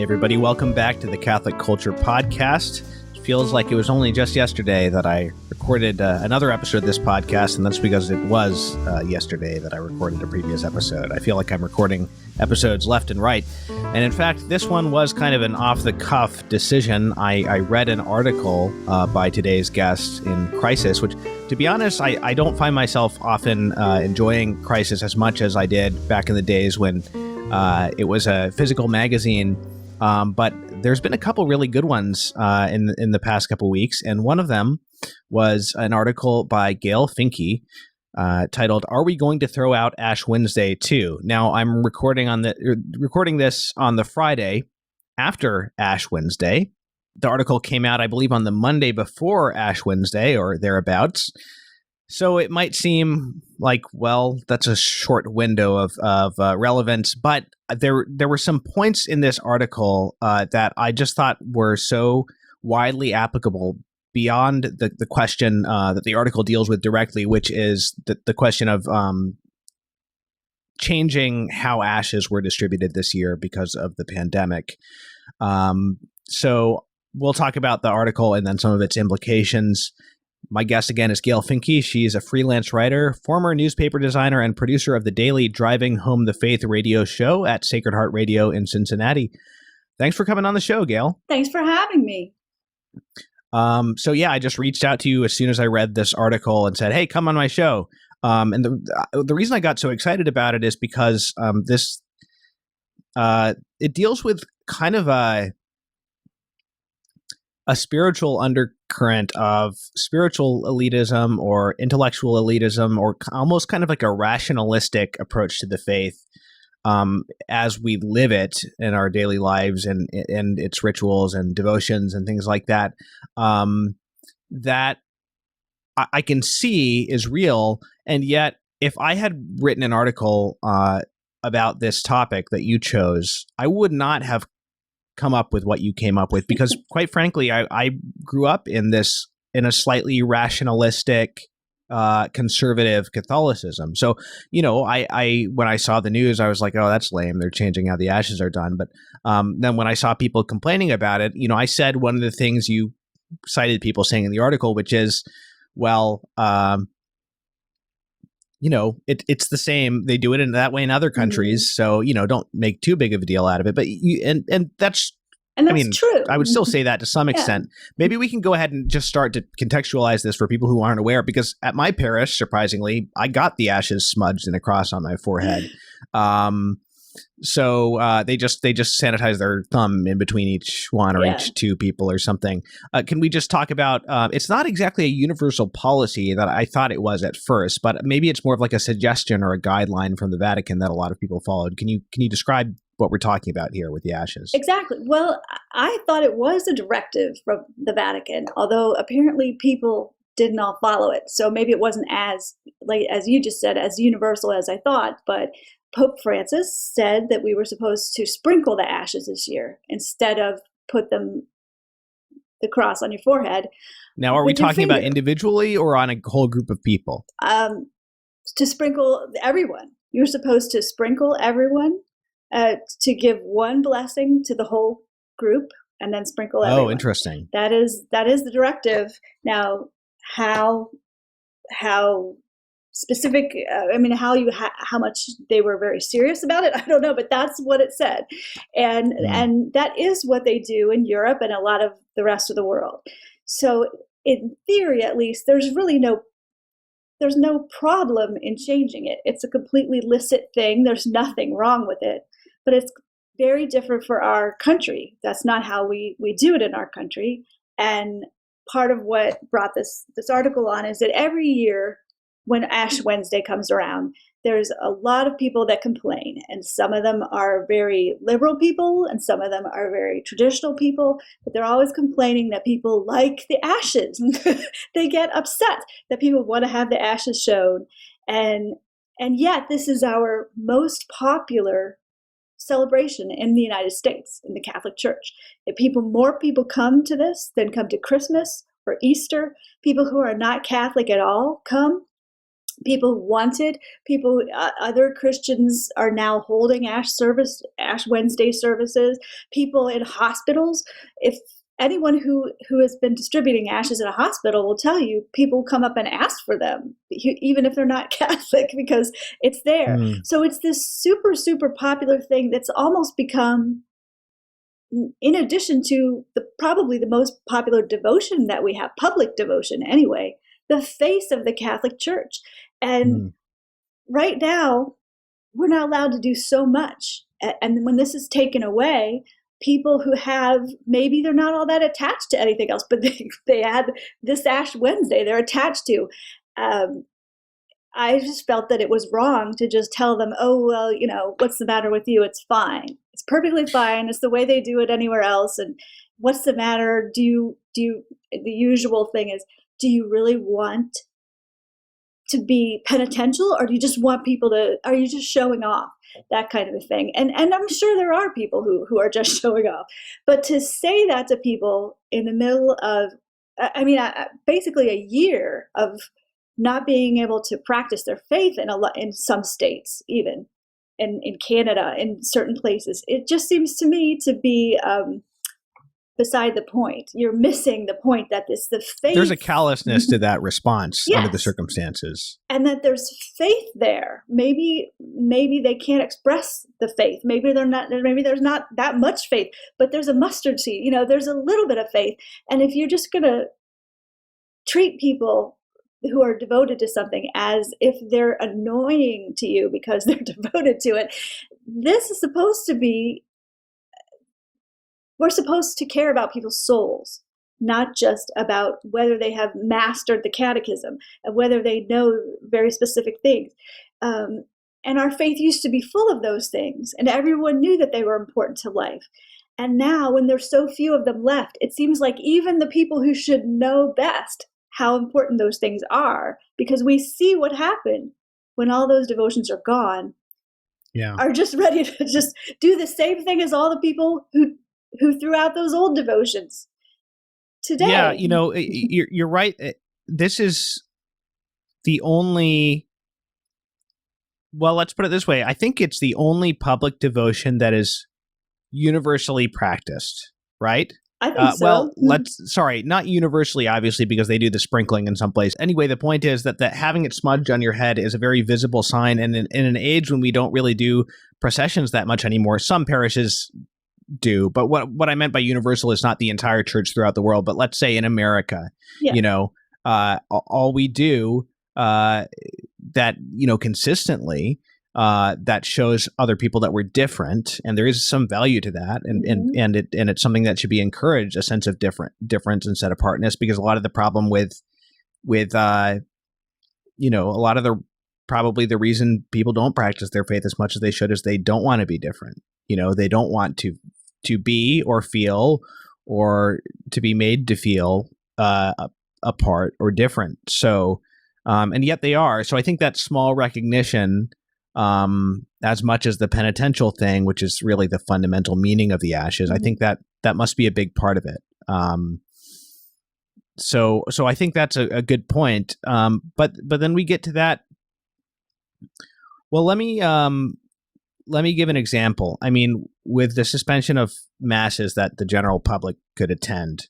everybody. Welcome back to the Catholic Culture Podcast. It feels like it was only just yesterday that I recorded another episode of this podcast, and that's because it was yesterday that I recorded a previous episode. I feel like I'm recording episodes left and right. And in fact, this one was kind of an off-the-cuff decision. I read an article by today's guest in Crisis, which, to be honest, I don't find myself often enjoying Crisis as much as I did back in the days when it was a physical magazine. But there's been a couple really good ones in the past couple weeks, and one of them was an article by Gail Finke titled "Are We Going to Throw Out Ash Wednesday Too?" Now, I'm recording this on the Friday after Ash Wednesday. The article came out, I believe, on the Monday before Ash Wednesday or thereabouts. So it might seem like, well, that's a short window of relevance, but there were some points in this article that I just thought were so widely applicable beyond the question that the article deals with directly, which is the question of changing how ashes were distributed this year because of the pandemic. So we'll talk about the article and then some of its implications. My guest again is Gail Finke. She's a freelance writer, former newspaper designer, and producer of the daily Driving Home the Faith radio show at Sacred Heart Radio in Cincinnati. Thanks for coming on the show, Gail. Thanks for having me. So yeah, I just reached out to you as soon as I read this article and said, hey, come on my show. And the reason I got so excited about it is because it deals with kind of a spiritual undercurrent of spiritual elitism or intellectual elitism, or almost kind of like a rationalistic approach to the faith as we live it in our daily lives and its rituals and devotions and things like that, that I can see is real. And yet, if I had written an article about this topic that you chose, I would not have come up with what you came up with, because quite frankly, I grew up in a slightly rationalistic, conservative Catholicism. So, I when I saw the news, I was like, oh, that's lame. They're changing how the ashes are done. But then when I saw people complaining about it, I said one of the things you cited people saying in the article, which is, well, it's the same. They do it in that way in other countries. So, don't make too big of a deal out of it. But that's true. I would still say that to some extent. Maybe we can go ahead and just start to contextualize this for people who aren't aware, because at my parish, surprisingly, I got the ashes smudged in a cross on my forehead. So they just sanitize their thumb in between each one or each two people or something. Can we just talk about, it's not exactly a universal policy that I thought it was at first, but maybe it's more of like a suggestion or a guideline from the Vatican that a lot of people followed. Can you describe what we're talking about here with the ashes? Exactly. Well, I thought it was a directive from the Vatican, although apparently people did not follow it. So maybe it wasn't as you just said, as universal as I thought, but Pope Francis said that we were supposed to sprinkle the ashes this year instead of put the cross on your forehead. Now, are we talking about individually or on a whole group of people? To sprinkle everyone. You're supposed to sprinkle everyone to give one blessing to the whole group and then sprinkle everyone. Oh, interesting. That is the directive. Now, how specific, how much they were very serious about it, I don't know, but that's what it said. And that is what they do in Europe and a lot of the rest of the world. So in theory, at least, there's no problem in changing it. It's a completely licit thing. There's nothing wrong with it, but it's very different for our country. That's not how we do it in our country. And part of what brought this article on is that every year when Ash Wednesday comes around, there's a lot of people that complain, and some of them are very liberal people and some of them are very traditional people, but they're always complaining that people like the ashes. They get upset that people want to have the ashes shown. And yet this is our most popular celebration in the United States, in the Catholic Church. More people come to this than come to Christmas or Easter. People who are not Catholic at all come. People wanted people. Other Christians are now holding Ash Wednesday services. People in hospitals. If anyone who has been distributing ashes in a hospital will tell you, people come up and ask for them, even if they're not Catholic, because it's there. So it's this super, super popular thing that's almost become, in addition to probably the most popular devotion that we have, public devotion anyway, the face of the Catholic Church. And right now, we're not allowed to do so much. And when this is taken away, people who have, maybe they're not all that attached to anything else, but they had this Ash Wednesday they're attached to. I just felt that it was wrong to just tell them, oh, well, what's the matter with you? It's fine. It's perfectly fine. It's the way they do it anywhere else. And what's the matter? The usual thing is, do you really want to be penitential, or do you just want people are you just showing off? That kind of a thing. And I'm sure there are people who are just showing off. But to say that to people in the middle of, basically a year of not being able to practice their faith in some states, even in Canada, in certain places, it just seems to me to be beside the point. You're missing the point that the faith. There's a callousness to that response under the circumstances, and that there's faith there. Maybe they can't express the faith. Maybe there's not that much faith, but there's a mustard seed. There's a little bit of faith. And if you're just gonna treat people who are devoted to something as if they're annoying to you because they're devoted to it, this is supposed to be. We're supposed to care about people's souls, not just about whether they have mastered the catechism and whether they know very specific things. And our faith used to be full of those things, and everyone knew that they were important to life. And now, when there's so few of them left, it seems like even the people who should know best how important those things are, because we see what happened when all those devotions are gone, are just ready to just do the same thing as all the people who threw out those old devotions today. Yeah, you're right. This is the only, well, let's put it this way. I think it's the only public devotion that is universally practiced, right? I think Well, so. sorry, not universally, obviously, because they do the sprinkling in some place. Anyway, the point is that having it smudged on your head is a very visible sign. And in an age when we don't really do processions that much anymore, some parishes do, but what I meant by universal is not the entire church throughout the world, but let's say in America, all we do that consistently that shows other people that we're different, and there is some value to that, and it's something that should be encouraged, a sense of difference instead of apartness, because a lot of the problem with a lot of the probably the reason people don't practice their faith as much as they should is they don't want to be different. They don't want to be or feel or to be made to feel apart or different. So, and yet they are. So I think that small recognition, as much as the penitential thing, which is really the fundamental meaning of the ashes, I think that must be a big part of it. So I think that's a good point. But then we get to that. Well, let me give an example. I mean, with the suspension of masses that the general public could attend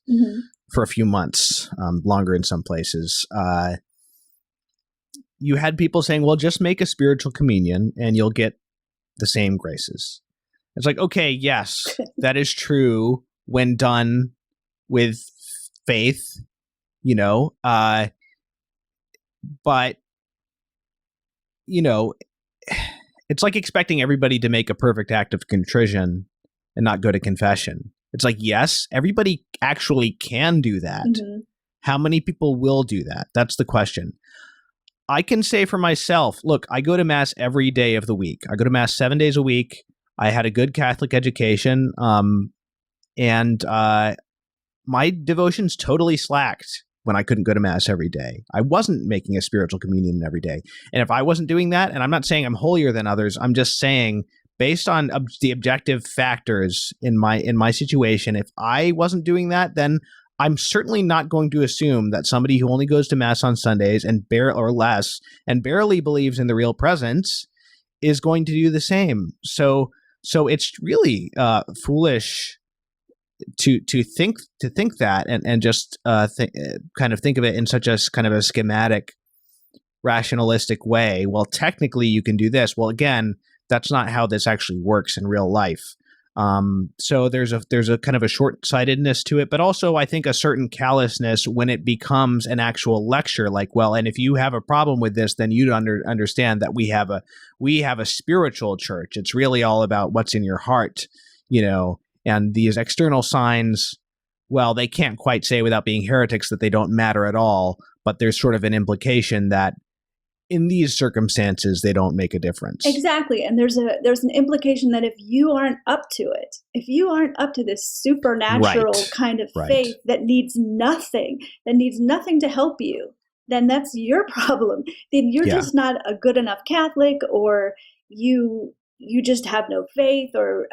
for a few months, longer in some places, you had people saying, well, just make a spiritual communion and you'll get the same graces. It's like, okay, yes, that is true when done with faith, but, it's like expecting everybody to make a perfect act of contrition and not go to confession. It's like, yes, everybody actually can do that. How many people will do that? That's the question. I can say for myself, look, I go to Mass every day of the week. I go to Mass 7 days a week. I had a good Catholic education, and my devotions totally slacked when I couldn't go to Mass every day. I wasn't making a spiritual communion every day. And if I wasn't doing that, and I'm not saying I'm holier than others, I'm just saying based on the objective factors in my situation, if I wasn't doing that, then I'm certainly not going to assume that somebody who only goes to mass on Sundays and barely believes in the real presence is going to do the same. So it's really foolish to think that and just kind of think of it in such a kind of a schematic, rationalistic way. Well, technically you can do this. Well, again, that's not how this actually works in real life. So there's a kind of a short-sightedness to it, but also I think a certain callousness when it becomes an actual lecture. Like, well, and if you have a problem with this, then you understand that we have a spiritual church. It's really all about what's in your heart, and these external signs. Well, they can't quite say without being heretics that they don't matter at all, but there's sort of an implication that in these circumstances, they don't make a difference. Exactly. And there's an implication that if you aren't up to it, if you aren't up to this supernatural kind of faith that needs nothing to help you, then that's your problem. Then you're just not a good enough Catholic, or you just have no faith, or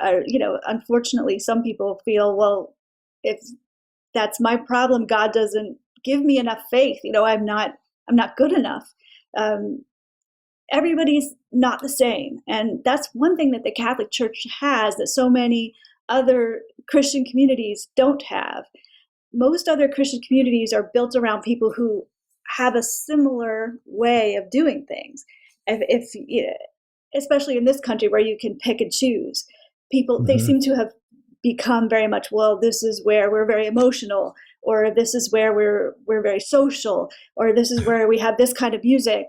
unfortunately, some people feel, well, if that's my problem, God doesn't give me enough faith. I'm not good enough. Everybody's not the same. And that's one thing that the Catholic Church has that so many other Christian communities don't have. Most other Christian communities are built around people who have a similar way of doing things. Especially in this country where you can pick and choose, people, they seem to have become very much, well, this is where we're very emotional, or this is where we're very social, or this is where we have this kind of music.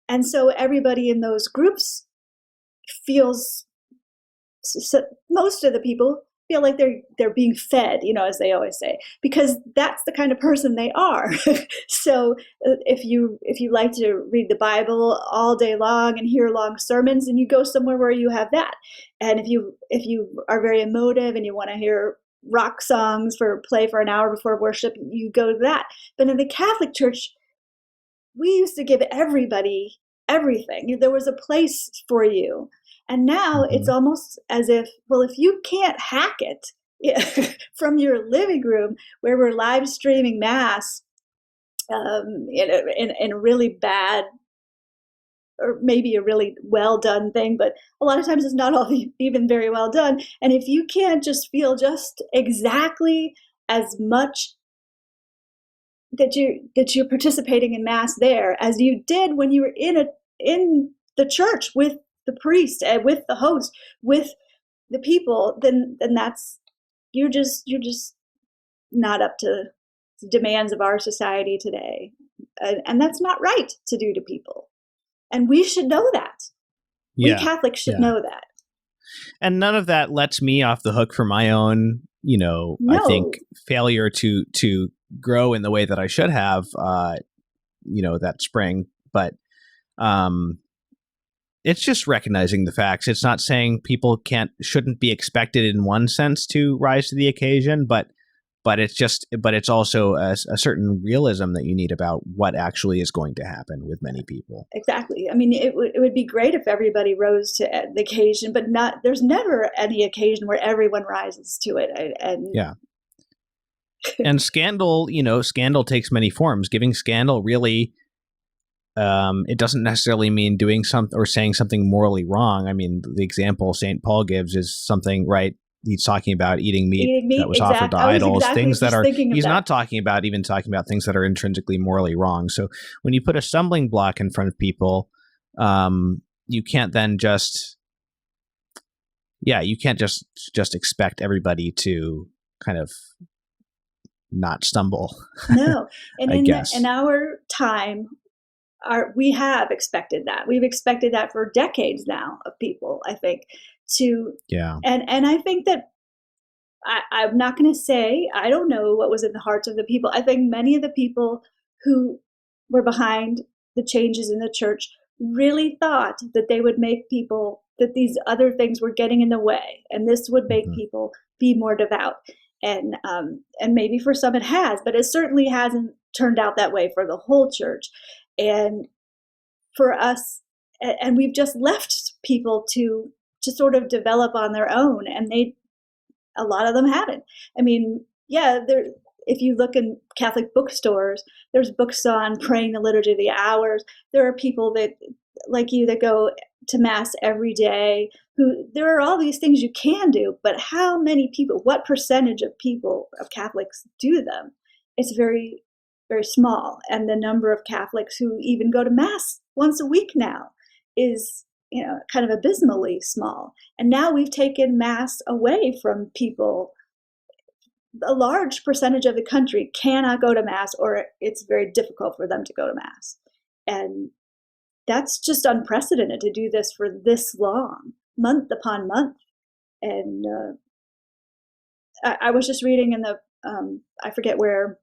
And so everybody in those groups feels, most of the people feel like they're being fed, as they always say, because that's the kind of person they are. So if you like to read the Bible all day long and hear long sermons, and you go somewhere where you have that. And if you are very emotive and you want to hear rock songs play for an hour before worship, you go to that. But in the Catholic Church, we used to give everybody everything. There was a place for you. And now it's almost as if, well, if you can't hack it from your living room where we're live streaming Mass in a really bad, or maybe a really well done thing, but a lot of times it's not all even very well done. And if you can't just feel just exactly as much that you're participating in Mass there as you did when you were in the church with the priest and with the host, with the people, then that's you're just not up to the demands of our society today, and that's not right to do to people. And we should know that. We Catholics should know that. And none of that lets me off the hook for my own, No. I think, failure to grow in the way that I should have, that spring. But it's just recognizing the facts. It's not saying people shouldn't be expected in one sense to rise to the occasion, but it's also a certain realism that you need about what actually is going to happen with many people. Exactly. I mean, it would be great if everybody rose to the occasion, but there's never any occasion where everyone rises to it. And scandal takes many forms. Giving scandal really, it doesn't necessarily mean doing something or saying something morally wrong. I mean, the example St. Paul gives is something, right? He's talking about eating meat that was offered to idols, things that are, he's not talking about things that are intrinsically morally wrong. So when you put a stumbling block in front of people, you can't then just expect everybody to kind of not stumble. No. And in our time, we have expected that. We've expected that for decades now of people, I think. And I think that I'm not going to say, I don't know what was in the hearts of the people. I think many of the people who were behind the changes in the church really thought that they would make people, that these other things were getting in the way, and this would make people be more devout. And maybe for some it has, but it certainly hasn't turned out that way for the whole church. And for us, and we've just left people to sort of develop on their own, and a lot of them haven't. I mean, if you look in Catholic bookstores, there's books on praying the Liturgy of the Hours. There are people that, like you, that go to Mass every day. There are all these things you can do, but how many people, what percentage of people, of Catholics, do them? It's very, very small. And the number of Catholics who even go to Mass once a week now is, kind of abysmally small. And now we've taken Mass away from people. A large percentage of the country cannot go to Mass, or it's very difficult for them to go to Mass. And that's just unprecedented to do this for this long, month upon month. And I was just reading in the, I forget where,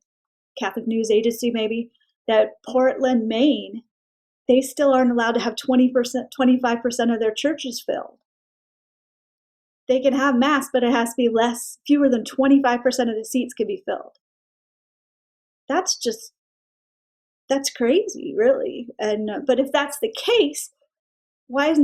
Catholic News Agency maybe, that Portland, Maine, they still aren't allowed to have 20%, 25% of their churches filled. They can have Mass, but it has to be fewer than 25% of the seats can be filled. That's crazy, really. And but if that's the case, why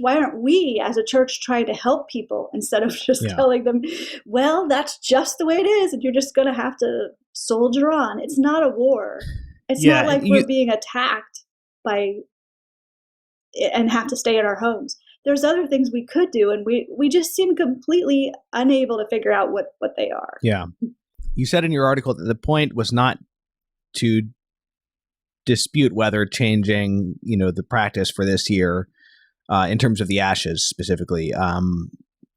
aren't we as a church trying to help people instead of just telling them, well, that's just the way it is, and you're just going to have to soldier on? It's not a war. It's not like we're being attacked and have to stay in our homes. There's other things we could do, and we just seem completely unable to figure out what they are. Yeah. You said in your article that the point was not to dispute whether changing, the practice for this year, in terms of the ashes specifically,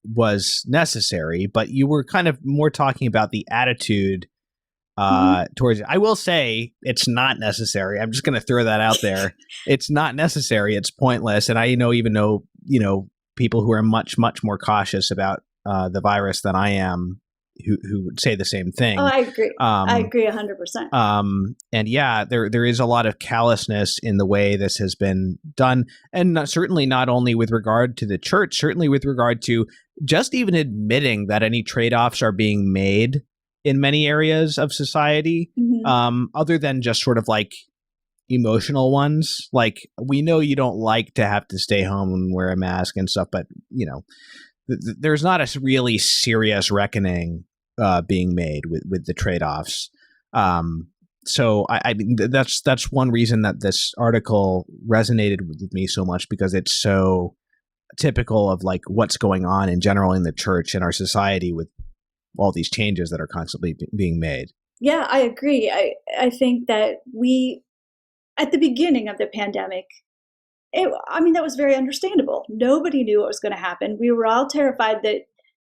was necessary, but you were kind of more talking about the attitude towards it. I will say it's not necessary. I'm just going to throw that out there. It's not necessary. It's pointless. And I even know, people who are much, much more cautious about the virus than I am, who would say the same thing. Oh, I agree. I agree 100%. And yeah, there is a lot of callousness in the way this has been done. And certainly not only with regard to the church, certainly with regard to just even admitting that any trade-offs are being made in many areas of society, other than just sort of like emotional ones. Like, we know you don't like to have to stay home and wear a mask and stuff, but there's not a really serious reckoning being made with the trade-offs. So I mean, that's one reason that this article resonated with me so much, because it's so typical of like what's going on in general in the church and our society with all these changes that are constantly being made. Yeah, I agree. I think that at the beginning of the pandemic, that was very understandable. Nobody knew what was going to happen. We were all terrified that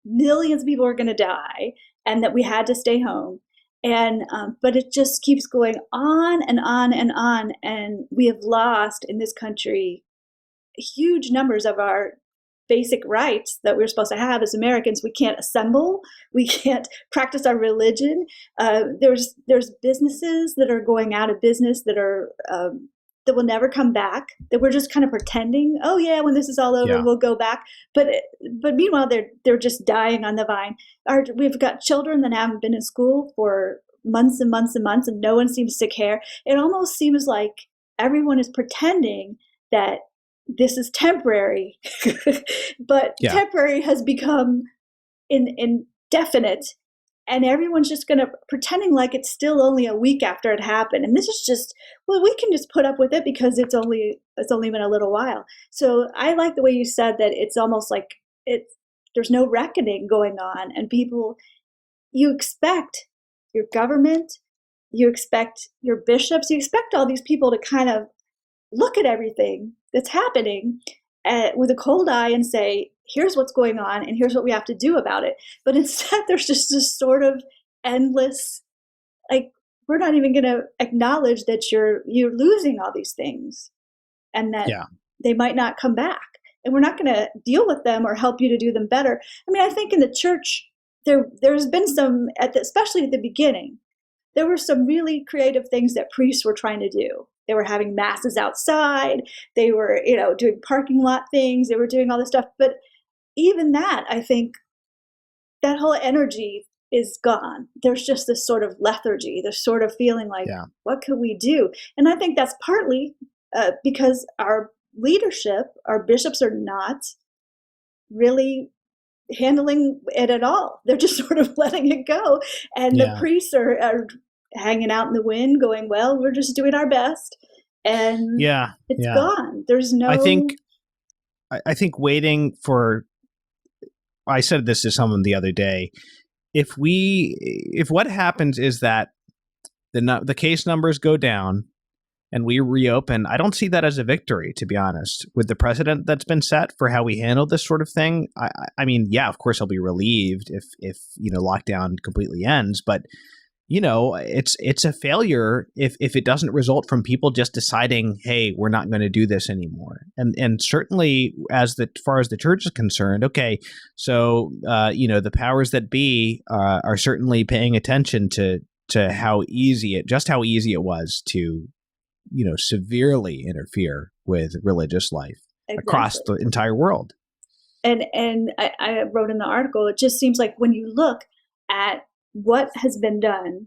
millions of people were going to die and that we had to stay home. And but it just keeps going on and on and on. And we have lost in this country huge numbers of our basic rights that we're supposed to have as Americans. We can't assemble. We can't practice our religion. There's businesses that are going out of business that will never come back, that we're just kind of pretending, oh yeah, when this is all over, we'll go back. But meanwhile, they're just dying on the vine. We've got children that haven't been in school for months and months and months, and no one seems to care. It almost seems like everyone is pretending that this is temporary, but temporary has become indefinite. And everyone's just going to pretending like it's still only a week after it happened. And this is just, well, we can just put up with it because it's only been a little while. So I like the way you said that it's almost like there's no reckoning going on, and people, you expect your government, you expect your bishops, you expect all these people to kind of look at everything that's happening with a cold eye and say, here's what's going on and here's what we have to do about it. But instead, there's just this sort of endless, like, we're not even going to acknowledge that you're losing all these things and that they might not come back. And we're not going to deal with them or help you to do them better. I mean, I think in the church, there's been some, especially at the beginning, there were some really creative things that priests were trying to do. They were having masses outside. They were, doing parking lot things. They were doing all this stuff. But even that, I think that whole energy is gone. There's just this sort of lethargy, this sort of feeling like, what could we do? And I think that's partly because our leadership, our bishops, are not really handling it at all. They're just sort of letting it go. And the Yeah. priests are hanging out in the wind going, well, we're just doing our best. And it's gone. There's no... I think waiting for, I said this to someone the other day, if what happens is that the case numbers go down and we reopen, I don't see that as a victory, to be honest. With the precedent that's been set for how we handle this sort of thing, I mean, yeah, of course I'll be relieved if lockdown completely ends, but it's a failure if it doesn't result from people just deciding, hey, we're not going to do this anymore. And certainly as far as the church is concerned, okay, so the powers that be are certainly paying attention to how easy it was to severely interfere with religious life across the entire world. And I wrote in the article, it just seems like when you look at what has been done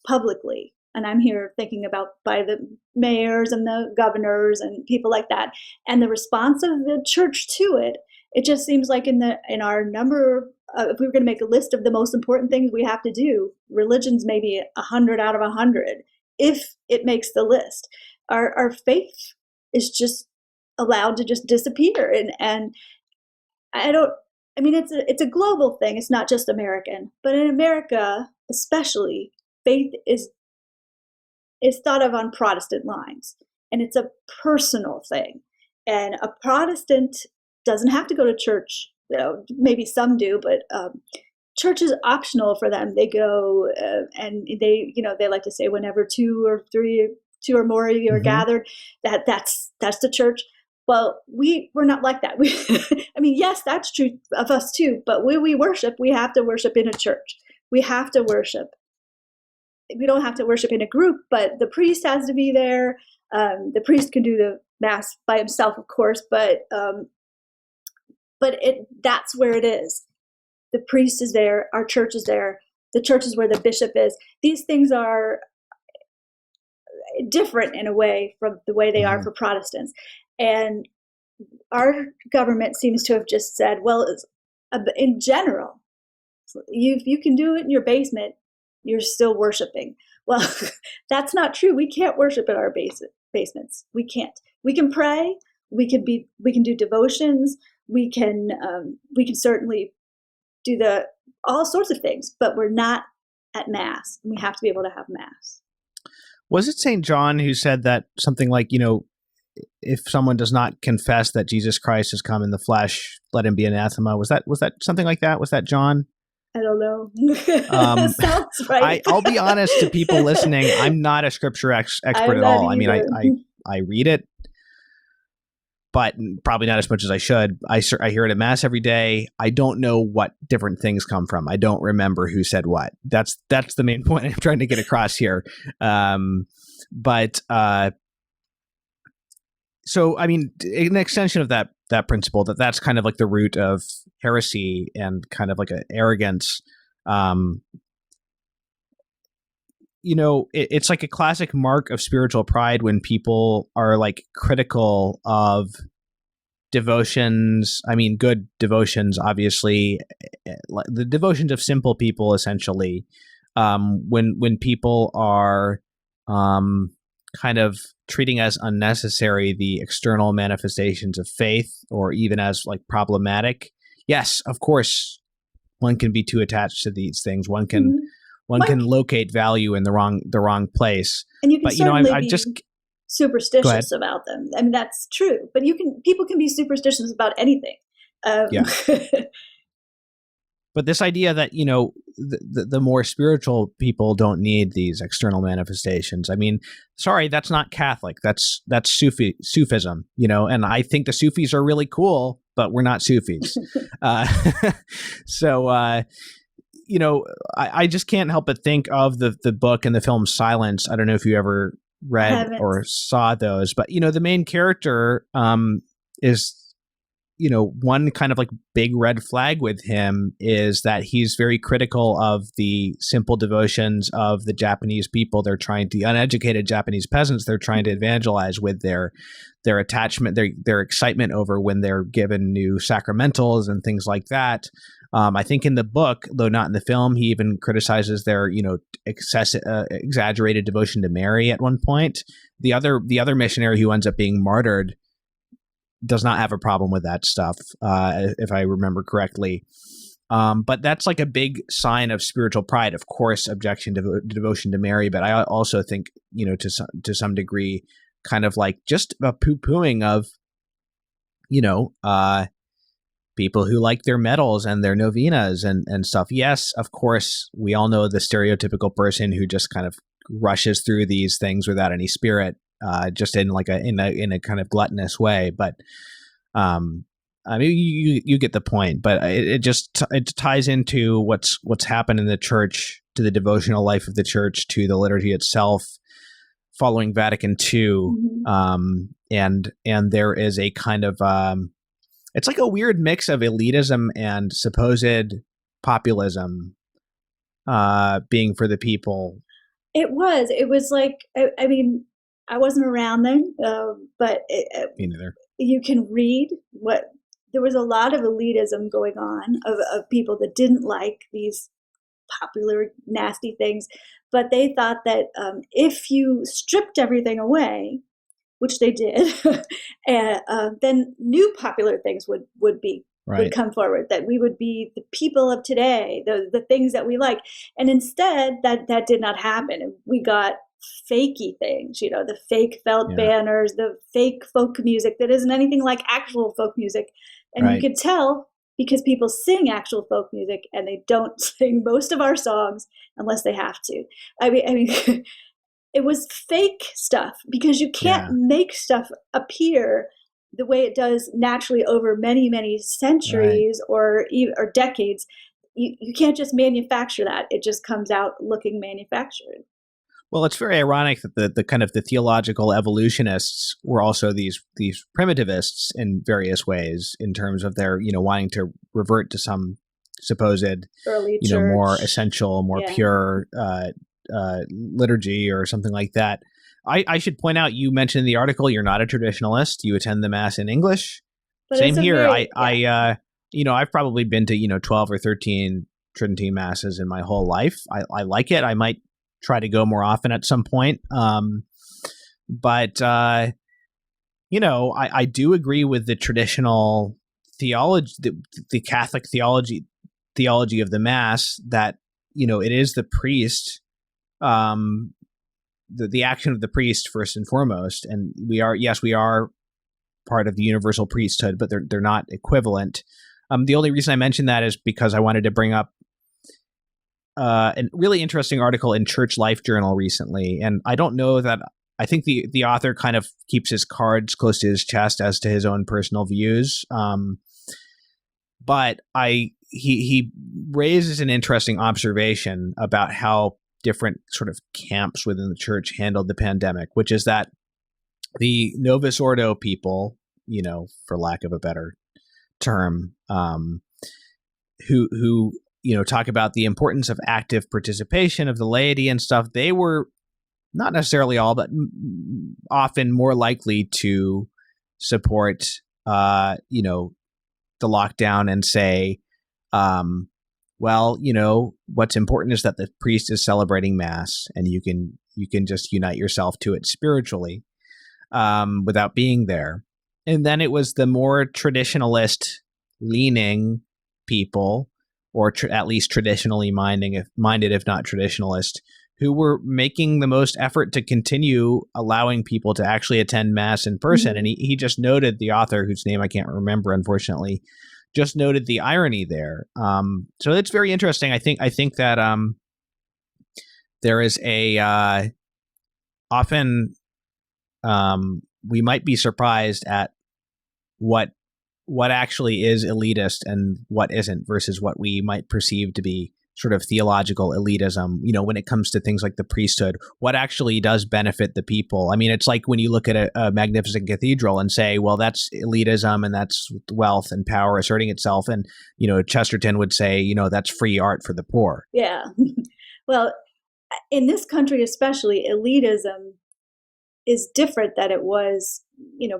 publicly, and I'm here thinking about by the mayors and the governors and people like that, and the response of the church to it, it just seems like in our number, if we were going to make a list of the most important things we have to do, religion's maybe 100 out of 100, if it makes the list. Our faith is just allowed to just disappear, and it's a global thing. It's not just American, but in America especially, faith is thought of on Protestant lines, and it's a personal thing. And a Protestant doesn't have to go to church. Maybe some do, but church is optional for them. They go and they like to say whenever two or more of you are gathered, that's the church. Well, we're not like that. Yes, that's true of us too. But when we worship, we have to worship in a church. We have to worship. We don't have to worship in a group, but the priest has to be there. The priest can do the mass by himself, of course, but that's where it is. The priest is there. Our church is there. The church is where the bishop is. These things are different in a way from the way they are for Protestants. And our government seems to have just said, well, in general, you can do it in your basement. You're still worshiping. Well, that's not true. We can't worship in our basements. We can't. We can pray. We can do devotions. We can certainly do all sorts of things, but we're not at Mass. We have to be able to have Mass. Was it St. John who said that something like, if someone does not confess that Jesus Christ has come in the flesh, let him be anathema? Was that something like that? Was that John? I don't know. Sounds right. I'll be honest to people listening. I'm not a scripture expert at all. Either. I read it, but probably not as much as I should. I hear it at Mass every day. I don't know what different things come from. I don't remember who said what. That's the main point I'm trying to get across here. So, an extension of that principle, that's kind of like the root of heresy and kind of like an arrogance. It's like a classic mark of spiritual pride when people are like critical of devotions. Good devotions, obviously, the devotions of simple people, essentially. When people are kind of treating as unnecessary the external manifestations of faith, or even as like problematic. Yes, of course, one can be too attached to these things. One can locate value in the wrong place. And you can certainly I be just superstitious about them. That's true. But people can be superstitious about anything. Yeah. But this idea that, the more spiritual people don't need these external manifestations. Sorry, that's not Catholic. That's Sufism, and I think the Sufis are really cool, but we're not Sufis. So, I just can't help but think of the book and the film Silence. I don't know if you ever read or saw those, but, the main character is one kind of like big red flag with him is that he's very critical of the simple devotions of the Japanese people. The uneducated Japanese peasants, they're trying to evangelize with their attachment, their excitement over when they're given new sacramentals and things like that. I think in the book, though not in the film, he even criticizes their, exaggerated devotion to Mary at one point. The other missionary who ends up being martyred does not have a problem with that stuff, if I remember correctly. But that's like a big sign of spiritual pride. Of course, objection to devotion to Mary, but I also think, to some degree, kind of like just a poo-pooing of, people who like their medals and their novenas and stuff. Yes, of course, we all know the stereotypical person who just kind of rushes through these things without any spirit. Just in like in a kind of gluttonous way, but I mean you get the point. But it ties into what's happened in the church, to the devotional life of the church, to the liturgy itself, following Vatican II, and there is a kind of it's like a weird mix of elitism and supposed populism, being for the people. It was like, I mean, I wasn't around then, but Me neither. You can read there was a lot of elitism going on of people that didn't like these popular, nasty things, but they thought that if you stripped everything away, which they did, then new popular things would come forward, that we would be the people of today, the things that we like. And instead, that did not happen. We got fakey things, the fake felt banners, the fake folk music that isn't anything like actual folk music. And you could tell because people sing actual folk music and they don't sing most of our songs unless they have to. I mean, it was fake stuff because you can't make stuff appear the way it does naturally over many, many centuries or decades. You can't just manufacture that. It just comes out looking manufactured. Well, it's very ironic that the kind of the theological evolutionists were also these primitivists in various ways, in terms of their, wanting to revert to some supposed, early church, more essential, more pure liturgy or something like that. I should point out, you mentioned in the article, you're not a traditionalist. You attend the Mass in English. But same here. I've probably been to 12 or 13 Tridentine Masses in my whole life. I like it. I might try to go more often at some point. But I do agree with the traditional theology, the Catholic theology of the Mass, that, it is the priest, the action of the priest first and foremost. And we are part of the universal priesthood, but they're not equivalent. The only reason I mentioned that is because I wanted to bring up a really interesting article in Church Life Journal recently. And I don't know that, I think the author kind of keeps his cards close to his chest as to his own personal views. But he raises an interesting observation about how different sort of camps within the church handled the pandemic, which is that the Novus Ordo people, for lack of a better term, who talk about the importance of active participation of the laity and stuff, they were not necessarily all, but often more likely to support, the lockdown and say, what's important is that the priest is celebrating Mass, and you can just unite yourself to it spiritually, without being there. And then it was the more traditionalist leaning people, or at least traditionally minded, if not traditionalist, who were making the most effort to continue allowing people to actually attend Mass in person. Mm-hmm. And he just noted, the author, whose name I can't remember, unfortunately, just noted the irony there. So it's very interesting. I think that there is often we might be surprised at what actually is elitist and what isn't, versus what we might perceive to be sort of theological elitism, when it comes to things like the priesthood, what actually does benefit the people. I mean, it's like when you look at a magnificent cathedral and say, well, that's elitism and that's wealth and power asserting itself. And, Chesterton would say, that's free art for the poor. Yeah. Well, in this country especially, elitism is different than it was,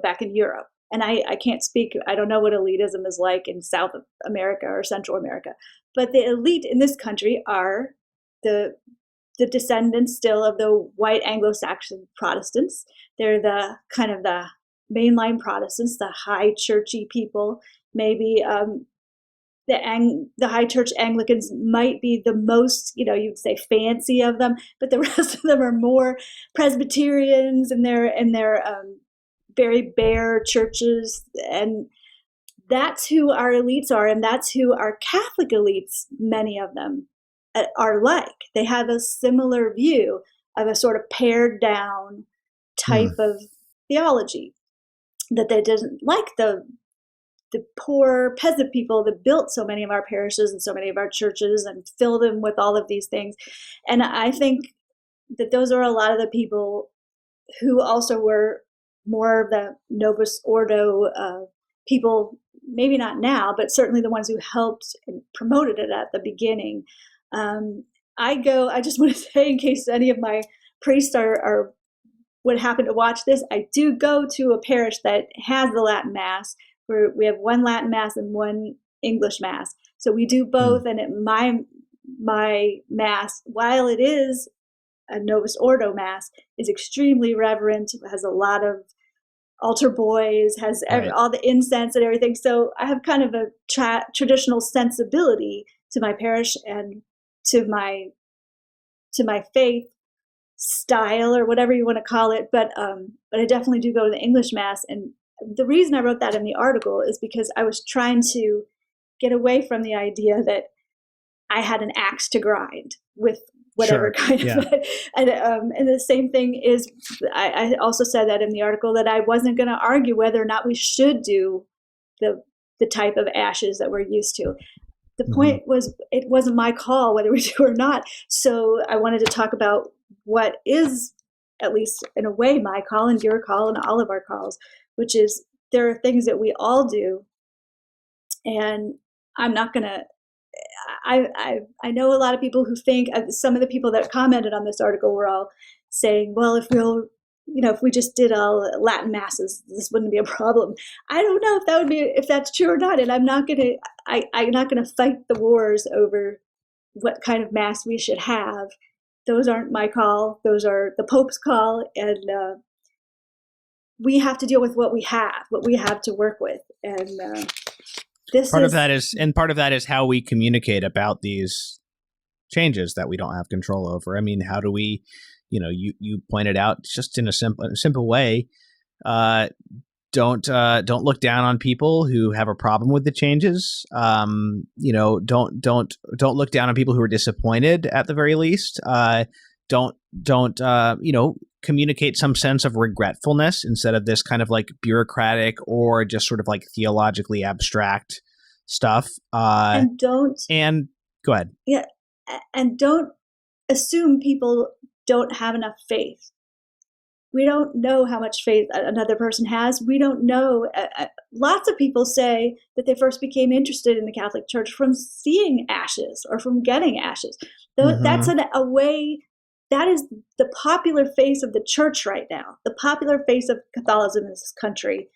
back in Europe. And I can't speak, I don't know what elitism is like in South America or Central America. But the elite in this country are the descendants still of the white Anglo-Saxon Protestants. They're the kind of the mainline Protestants, the high churchy people. Maybe the high church Anglicans might be the most, you'd say fancy of them, but the rest of them are more Presbyterians and they're very bare churches. And that's who our elites are, and that's who our Catholic elites, many of them, are like. They have a similar view of a sort of pared down type of theology, that they didn't like the poor peasant people that built so many of our parishes and so many of our churches and filled them with all of these things. And I think that those are a lot of the people who also were more of the Novus Ordo people, maybe not now, but certainly the ones who helped and promoted it at the beginning. I just want to say, in case any of my priests would happen to watch this, I do go to a parish that has the Latin Mass, where we have one Latin Mass and one English Mass. So we do both. And my Mass, while it is a Novus Ordo Mass, is extremely reverent, has a lot of altar boys, has all the incense and everything. So I have kind of a traditional sensibility to my parish and to my faith style, or whatever you want to call it. But I definitely do go to the English Mass. And the reason I wrote that in the article is because I was trying to get away from the idea that I had an axe to grind with whatever kind of, and the same thing is, I also said that in the article, that I wasn't going to argue whether or not we should do the type of ashes that we're used to. The point was, it wasn't my call whether we do or not. So I wanted to talk about what is, at least in a way, my call and your call and all of our calls, which is there are things that we all do. And I'm not going to, I know a lot of people who think, some of the people that commented on this article were all saying, well, if we just did all Latin masses, this wouldn't be a problem. I don't know if that's true or not. And I'm not going to fight the wars over what kind of mass we should have. Those aren't my call. Those are the Pope's call. And we have to deal with what we have to work with. And part of that is how we communicate about these changes that we don't have control over. I mean, how do we, you pointed out, just in a simple way, don't look down on people who have a problem with the changes. Don't look down on people who are disappointed, at the very least. Don't communicate some sense of regretfulness instead of this kind of like bureaucratic or just sort of like theologically abstract stuff. And go ahead. Yeah. And don't assume people don't have enough faith. We don't know how much faith another person has. We don't know. Lots of people say that they first became interested in the Catholic Church from seeing ashes or from getting ashes. That's a way. That is the popular face of the church right now. The popular face of Catholicism in this country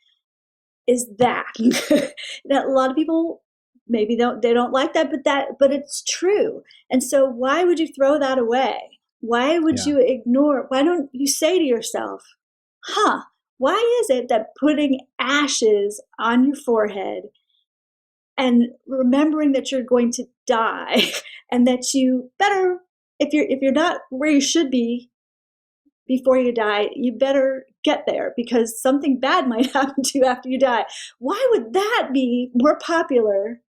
is that. That a lot of people maybe they don't like that, but it's true. And so why would you throw that away? Why would you ignore? Why don't you say to yourself, why is it that putting ashes on your forehead and remembering that you're going to die and that you better, if you're not where you should be before you die, you better get there because something bad might happen to you after you die. Why would that be more popular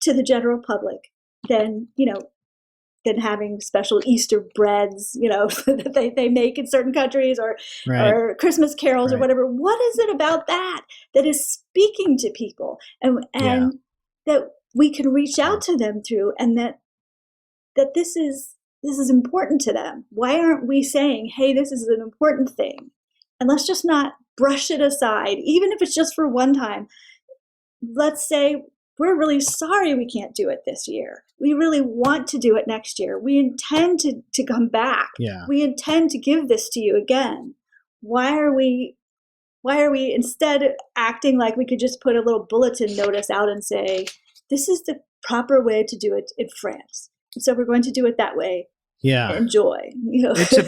to the general public than having special Easter breads, that they make in certain countries, or Christmas carols or whatever? What is it about that is speaking to people and that we can reach out to them through, and that that this is important to them. Why aren't we saying, hey, this is an important thing? And let's just not brush it aside, even if it's just for one time. Let's say, we're really sorry we can't do it this year. We really want to do it next year. We intend to come back. Yeah. We intend to give this to you again. Why are we instead acting like we could just put a little bulletin notice out and say, this is the proper way to do it in France. So we're going to do it that way. Yeah. Enjoy. It's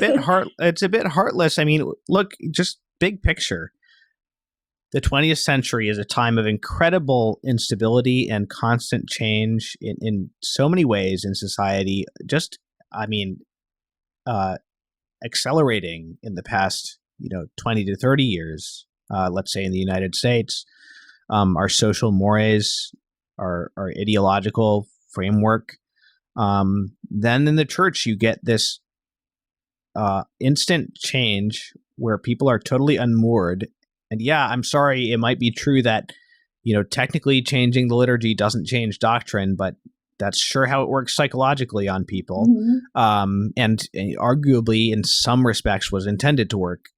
a bit heartless. I mean, look, just big picture. The 20th century is a time of incredible instability and constant change in so many ways in society. Just, I mean, accelerating in the past, 20 to 30 years, let's say in the United States. Our social mores, our ideological framework. Then in the church, you get this instant change where people are totally unmoored. And yeah, I'm sorry, it might be true that, technically changing the liturgy doesn't change doctrine, but that's sure how it works psychologically on people. Mm-hmm. And arguably, in some respects, was intended to work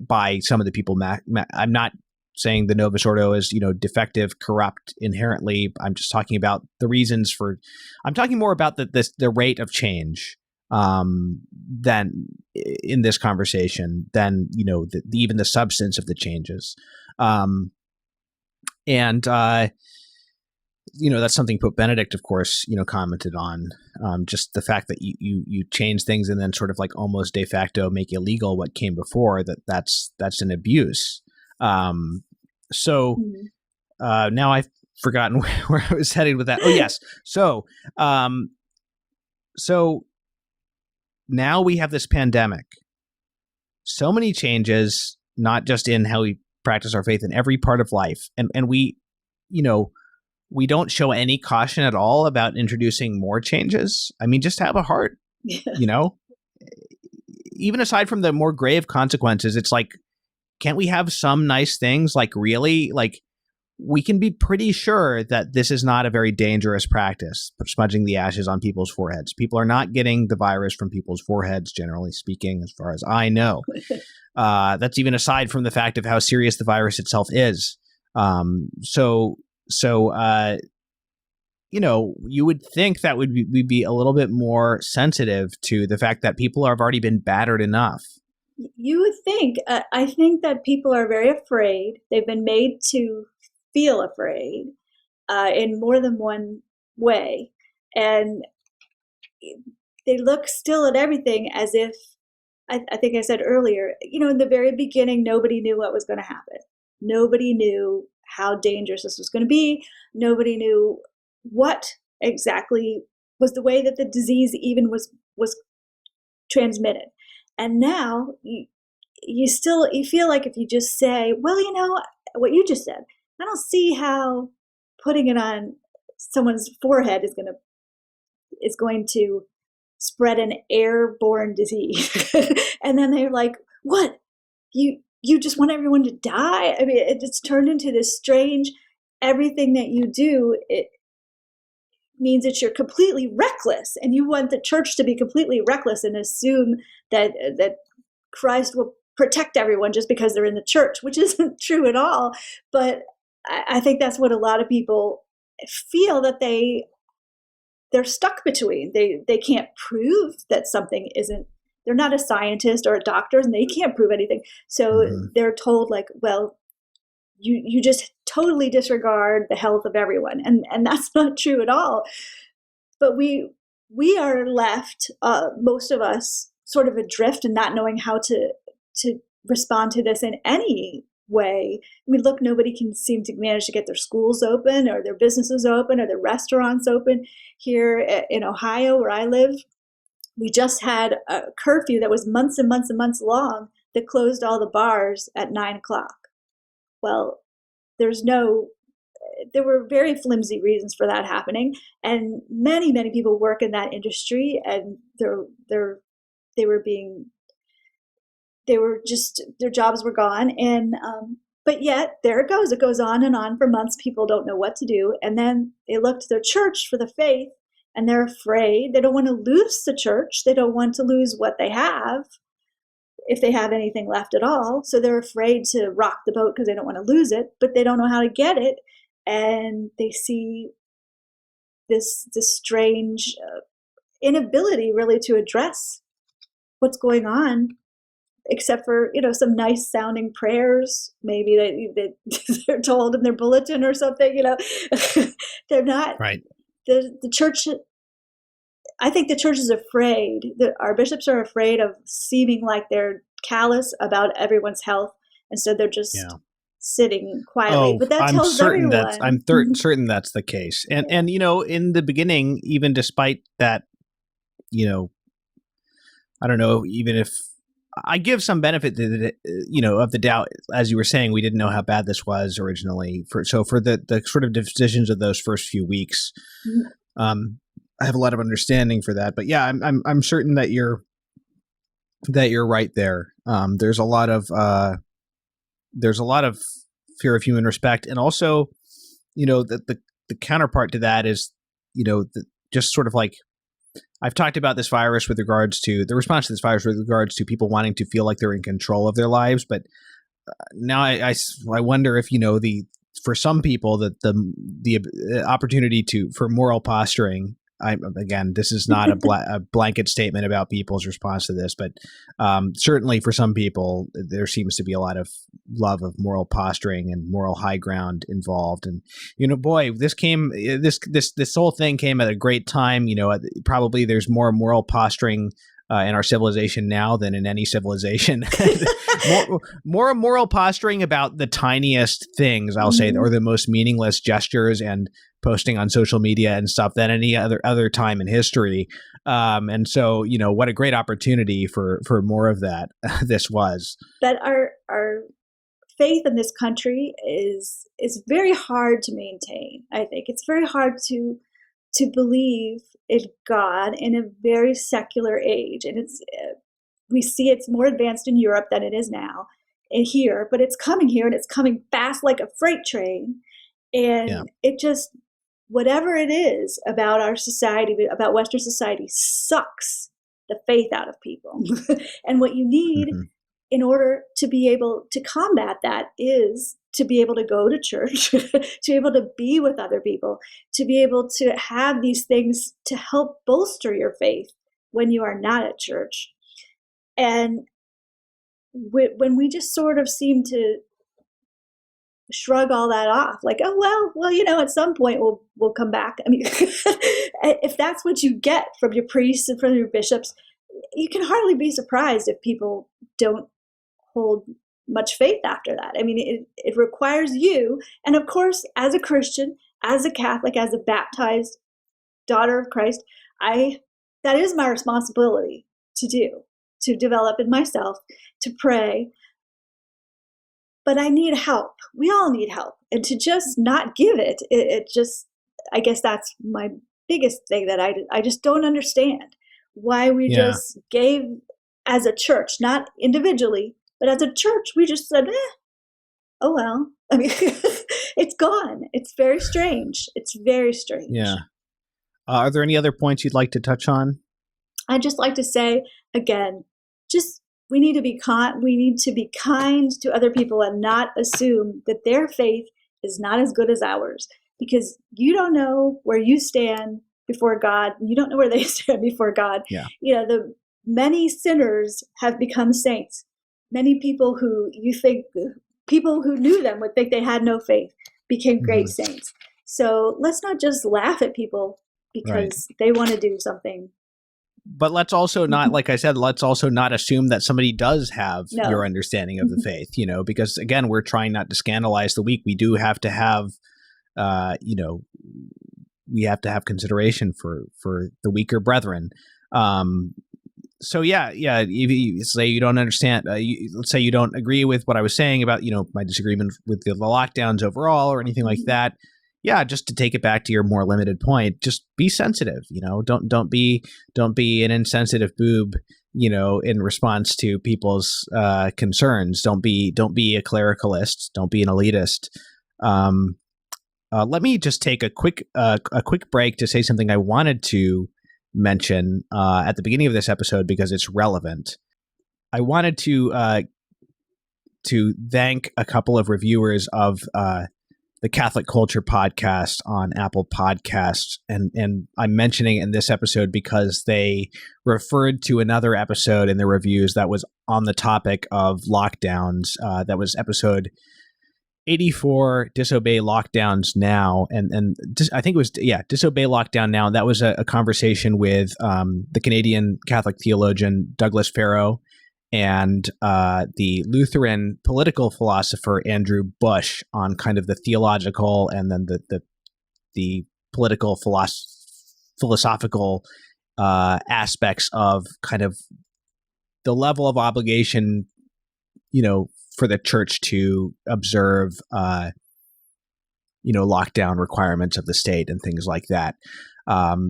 by some of the people. I'm not saying the Novus Ordo is, defective, corrupt inherently. I'm just talking about the reasons for. I'm talking more about the rate of change than in this conversation than even the substance of the changes, and that's something Pope Benedict, of course, commented on, just the fact that you change things and then sort of like almost de facto make illegal what came before. That's an abuse. So now I've forgotten where I was headed with that. Oh yes. So now we have this pandemic. So many changes, not just in how we practice our faith in every part of life. And we, we don't show any caution at all about introducing more changes. I mean, just have a heart, even aside from the more grave consequences, it's like, can't we have some nice things? Like really, like we can be pretty sure that this is not a very dangerous practice, smudging the ashes on people's foreheads. People are not getting the virus from people's foreheads, generally speaking, as far as I know. That's even aside from the fact of how serious the virus itself is. So you would think that we'd be a little bit more sensitive to the fact that people have already been battered enough. You would think. I think that people are very afraid. They've been made to feel afraid in more than one way. And they look still at everything as if, I think I said earlier, in the very beginning, nobody knew what was going to happen. Nobody knew how dangerous this was going to be. Nobody knew what exactly was the way that the disease even was transmitted. And now you feel like if you just say, well, what you just said, I don't see how putting it on someone's forehead is going to spread an airborne disease. And then they're like, what? You just want everyone to die? I mean, it's turned into this strange, everything that you do, it means that you're completely reckless, and you want the church to be completely reckless and assume that Christ will protect everyone just because they're in the church, which isn't true at all. But I think that's what a lot of people feel, that they're stuck between. They can't prove that something isn't. They're not a scientist or a doctor, and they can't prove anything. So they're told, like, well, you just totally disregard the health of everyone, and that's not true at all. But we are left, most of us, sort of adrift and not knowing how to respond to this in any way. I mean, look, nobody can seem to manage to get their schools open or their businesses open or their restaurants open. Here in Ohio, where I live, we just had a curfew that was months and months and months long that closed all the bars at 9:00. Well, there were very flimsy reasons for that happening, and many, many people work in that industry, and their jobs were gone, and but yet there it goes on and on for months. People don't know what to do, and then they look to their church for the faith, and they're afraid. They don't want to lose the church. They don't want to lose what they have, if they have anything left at all. So they're afraid to rock the boat because they don't want to lose it, but they don't know how to get it. And they see this strange inability really to address what's going on, except for, some nice sounding prayers, maybe that they're told in their bulletin or something, they're not right. The church. I think the church is afraid, our bishops are afraid of seeming like they're callous about everyone's health. And so they're just sitting quietly. But that tells everyone. I'm certain that's the case. And in the beginning, even despite that, I don't know, even if I give some benefit to of the doubt, as you were saying, we didn't know how bad this was originally. For the sort of decisions of those first few weeks, I have a lot of understanding for that. But yeah, I'm certain that you're right there. There's a lot of fear of human respect, and also, the counterpart to that is, just sort of like, I've talked about this virus with regards to the response to this virus with regards to people wanting to feel like they're in control of their lives. But now I wonder if, for some people that the opportunity for moral posturing, again, this is not a blanket statement about people's response to this, but certainly for some people, there seems to be a lot of love of moral posturing and moral high ground involved. And, boy, this whole thing came at a great time. Probably there's more moral posturing in our civilization now than in any civilization. more moral posturing about the tiniest things, I'll say, or the most meaningless gestures and posting on social media and stuff than any other time in history. And so, what a great opportunity for more of that this was. But our faith in this country is very hard to maintain. I think it's very hard to believe in God in a very secular age, and we see it's more advanced in Europe than it is now here, but it's coming here, and it's coming fast like a freight train. And it just, whatever it is about our society, about Western society, sucks the faith out of people. And what you need in order to be able to combat that is to be able to go to church, to be able to be with other people, to be able to have these things to help bolster your faith when you are not at church. And when we just sort of seem to shrug all that off, like, oh, well, at some point we'll come back. I mean, if that's what you get from your priests and from your bishops, you can hardly be surprised if people don't hold much faith after that. I mean, it requires you, and of course, as a Christian, as a Catholic, as a baptized daughter of Christ, that is my responsibility to do, to develop in myself, to pray. But I need help. We all need help. And to just not give it just, I guess that's my biggest thing that I just don't understand. Why we just gave as a church, not individually, but as a church, we just said, oh well. I mean, it's gone. It's very strange. It's very strange. Yeah. Are there any other points you'd like to touch on? I'd just like to say, again, we need to be kind to other people and not assume that their faith is not as good as ours, because you don't know where you stand before God. You don't know where they stand before God. Yeah. The many sinners have become saints. Many people who people who knew them would think they had no faith became great saints. So let's not just laugh at people because they want to do something. But let's also not, like I said, let's also not assume that somebody does have your understanding of the faith, because again, we're trying not to scandalize the weak. We do have to have, we have to have consideration for the weaker brethren. So if you say you don't understand, let's say you don't agree with what I was saying about, my disagreement with the lockdowns overall or anything like that. Yeah, just to take it back to your more limited point, just be sensitive. Don't be an insensitive boob. In response to people's concerns. Don't be a clericalist. Don't be an elitist. Let me just take a quick break to say something I wanted to mention at the beginning of this episode because it's relevant. I wanted to thank a couple of reviewers of the Catholic Culture podcast on Apple Podcasts, and I'm mentioning it in this episode because they referred to another episode in the reviews that was on the topic of lockdowns. That was episode 84, Disobey Lockdowns Now, and I think it was, Disobey Lockdown Now. That was a conversation with the Canadian Catholic theologian Douglas Farrow and the Lutheran political philosopher Andrew Bush on kind of the theological and then the political philosophical aspects of kind of the level of obligation, for the church to observe, lockdown requirements of the state and things like that.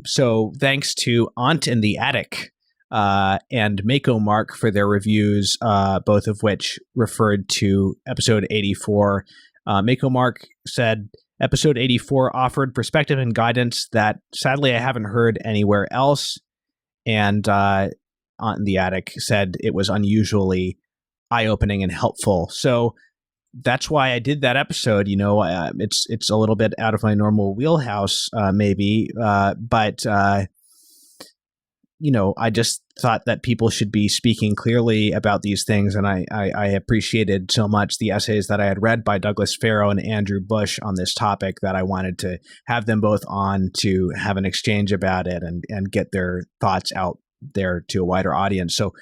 So thanks to Aunt in the Attic and Mako Mark for their reviews, both of which referred to episode 84. Mako Mark said, episode 84 offered perspective and guidance that sadly I haven't heard anywhere else. And Aunt in the Attic said it was unusually eye-opening and helpful. So that's why I did that episode. It's a little bit out of my normal wheelhouse, maybe, but I just thought that people should be speaking clearly about these things, and I appreciated so much the essays that I had read by Douglas Farrow and Andrew Bush on this topic that I wanted to have them both on to have an exchange about it and get their thoughts out there to a wider audience. So,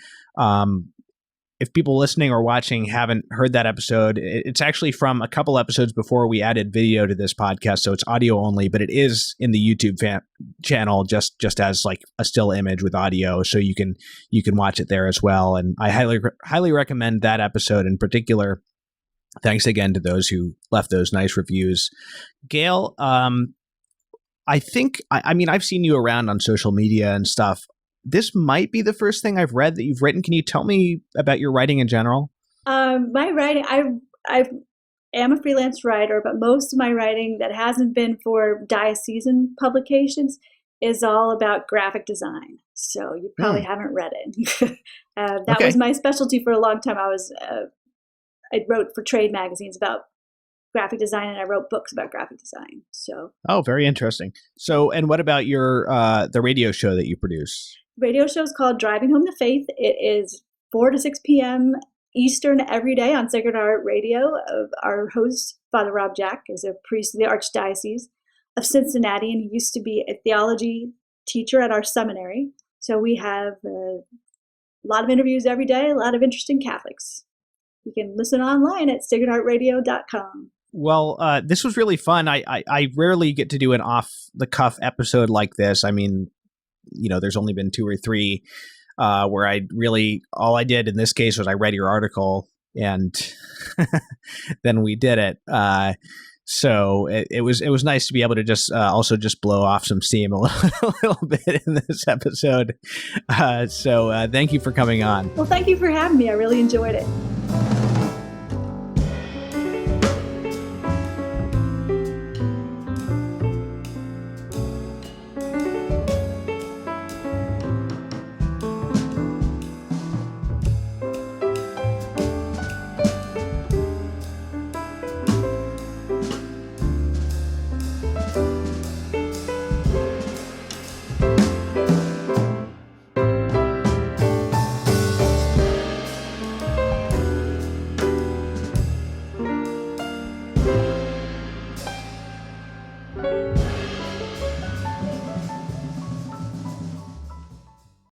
if people listening or watching haven't heard that episode, it's actually from a couple episodes before we added video to this podcast. So it's audio only, but it is in the YouTube channel just as like a still image with audio. So you can watch it there as well. And I highly recommend that episode in particular. Thanks again to those who left those nice reviews. Gail, I think, I've seen you around on social media and stuff. This might be the first thing I've read that you've written. Can you tell me about your writing in general? My writing, I am a freelance writer, but most of my writing that hasn't been for diocesan publications is all about graphic design. So you probably haven't read it. That was my specialty for a long time. I wrote for trade magazines about graphic design, and I wrote books about graphic design. So. Oh, very interesting. So, and what about your the radio show that you produce? Radio show is called Driving Home the Faith. It is 4 to 6 p.m. Eastern every day on Sacred Heart Radio. Our host, Father Rob Jack, is a priest of the Archdiocese of Cincinnati, and he used to be a theology teacher at our seminary. So we have a lot of interviews every day, a lot of interesting Catholics. You can listen online at sacredheartradio.com. Well, this was really fun. I rarely get to do an off-the-cuff episode like this. I mean, there's only been 2 or 3 where all I did in this case was I read your article and then we did it. So it was nice to be able to just also just blow off some steam a little bit in this episode. So thank you for coming on. Well, thank you for having me. I really enjoyed it.